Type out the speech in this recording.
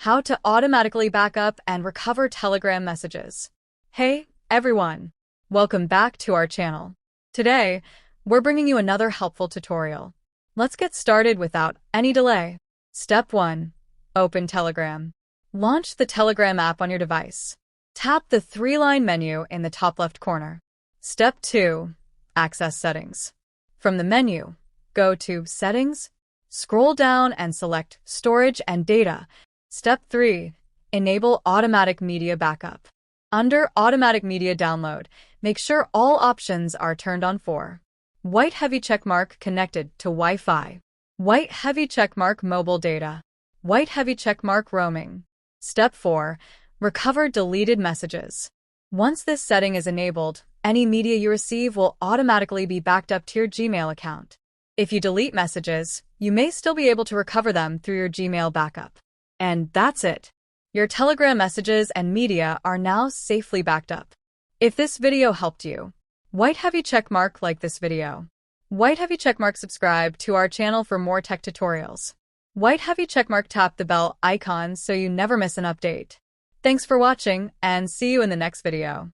how to automatically back up and recover Telegram messages. Hey, everyone! Welcome back to our channel. Today, we're bringing you another helpful tutorial. Let's get started without any delay. Step 1. Open Telegram. Launch the Telegram app on your device. Tap the three-line menu in the top left corner. Step 2. Access Settings. From the menu, go to Settings, scroll down and select Storage and Data. Step 3. Enable Automatic Media Backup. Under Automatic Media Download, make sure all options are turned on for white heavy checkmark connected to Wi-Fi, white heavy checkmark mobile data, white heavy checkmark roaming. Step 4. Recover deleted messages. Once this setting is enabled, any media you receive will automatically be backed up to your Gmail account. If you delete messages, you may still be able to recover them through your Gmail backup. And that's it. Your Telegram messages and media are now safely backed up. If this video helped you, white heavy checkmark like this video. White heavy checkmark subscribe to our channel for more tech tutorials. White heavy checkmark tap the bell icon so you never miss an update. Thanks for watching and see you in the next video.